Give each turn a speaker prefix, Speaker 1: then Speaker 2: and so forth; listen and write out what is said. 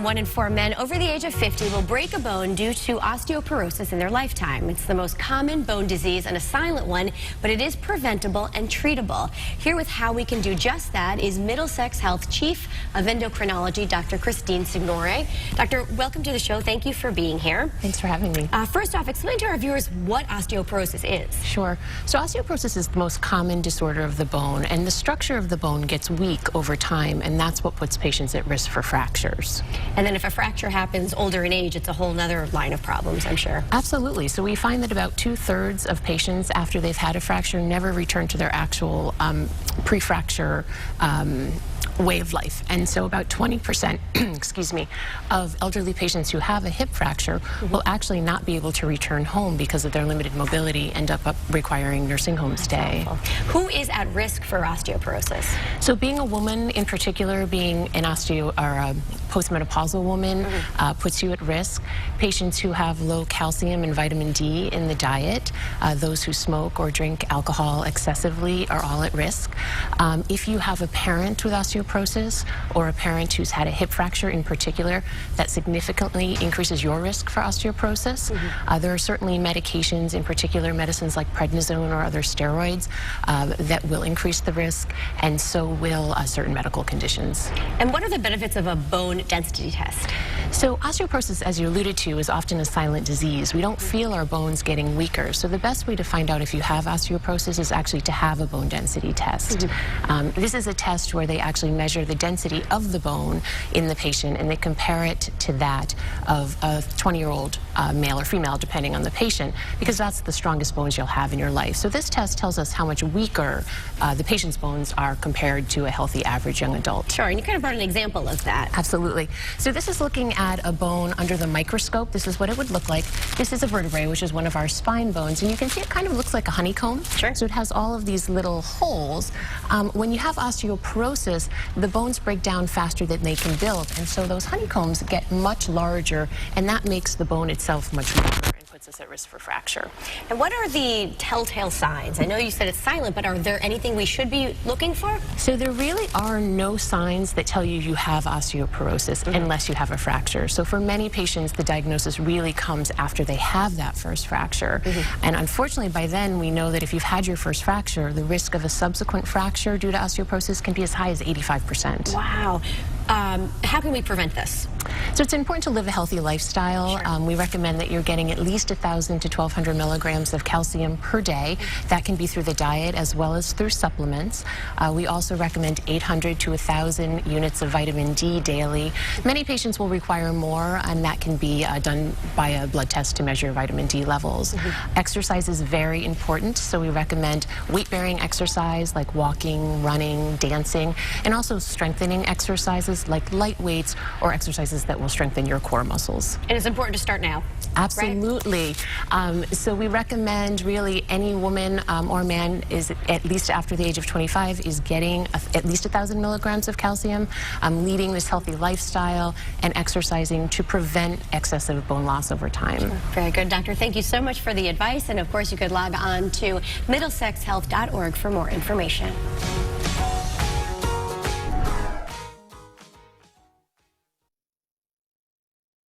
Speaker 1: 1 in 4 men over the age of 50 will break a bone due to osteoporosis in their lifetime. It's the most common bone disease and a silent one, but it is preventable and treatable. Here with how we can do just that is Middlesex Health Chief of Endocrinology, Dr. Christine Signore. Doctor, welcome to the show. Thank you for being here.
Speaker 2: Thanks for having me.
Speaker 1: First off, explain to our viewers what osteoporosis is.
Speaker 2: Sure. So osteoporosis is the most common disorder of the bone, and the structure of the bone gets weak over time, and that's what puts patients at risk for fractures.
Speaker 1: And then if a fracture happens older in age, it's a whole nother line of problems, I'm sure.
Speaker 2: Absolutely. So we find that about 2/3 of patients after they've had a fracture never return to their actual pre-fracture way of life. And so about 20%, excuse me, of elderly patients who have a hip fracture will actually not be able to return home because of their limited mobility, end up requiring nursing home stay.
Speaker 1: Who is at risk for osteoporosis?
Speaker 2: So being a woman in particular, being an a postmenopausal woman puts you at risk. Patients who have low calcium and vitamin D in the diet, those who smoke or drink alcohol excessively are all at risk. If you have a parent with osteoporosis or a parent who's had a hip fracture in particular, that significantly increases your risk for osteoporosis. There are certainly medications, in particular medicines like prednisone or other steroids, that will increase the risk, and so will certain medical conditions.
Speaker 1: And what are the benefits of a bone density test?
Speaker 2: So osteoporosis, as you alluded to, is often a silent disease. We don't feel our bones getting weaker. So the best way to find out if you have osteoporosis is actually to have a bone density test. This is a test where they actually measure the density of the bone in the patient, and they compare it to that of a 20-year-old male or female, depending on the patient, because that's the strongest bones you'll have in your life. So this test tells us how much weaker the patient's bones are compared to a healthy average young adult.
Speaker 1: Sure, and you kind of brought an example of that.
Speaker 2: Absolutely. So this is looking at a bone under the microscope. This is what it would look like. This is a vertebrae, which is one of our spine bones, and you can see it kind of looks like a honeycomb.
Speaker 1: Sure.
Speaker 2: So it has all of these little holes. When you have osteoporosis, the bones break down faster than they can build, and so those honeycombs get much larger, and that makes the bone itself much weaker and puts us at risk for fracture.
Speaker 1: And what are the telltale signs? I know you said it's silent, but are there anything we should be looking for?
Speaker 2: So there really are no signs that tell you you have osteoporosis unless you have a fracture. So for many patients, the diagnosis really comes after they have that first fracture. And unfortunately, by then, we know that if you've had your first fracture, the risk of a subsequent fracture due to osteoporosis can be as high as 85%.
Speaker 1: Wow. How can we prevent this?
Speaker 2: So it's important to live a healthy lifestyle.
Speaker 1: Sure.
Speaker 2: We recommend that you're getting at least 1,000 to 1,200 milligrams of calcium per day. That can be through the diet as well as through supplements. We also recommend 800 to 1,000 units of vitamin D daily. Many patients will require more, and that can be done by a blood test to measure vitamin D levels. Exercise is very important, so we recommend weight-bearing exercise like walking, running, dancing, and also strengthening exercises like light weights or exercises that will strengthen your core muscles.
Speaker 1: And it's important to start now.
Speaker 2: Absolutely. Right? So we recommend really any woman or man is at least after the age of 25 is getting at least 1,000 milligrams of calcium, leading this healthy lifestyle and exercising to prevent excessive bone loss over time.
Speaker 1: Sure. Very good, Doctor. Thank you so much for the advice. And of course, you could log on to middlesexhealth.org for more information.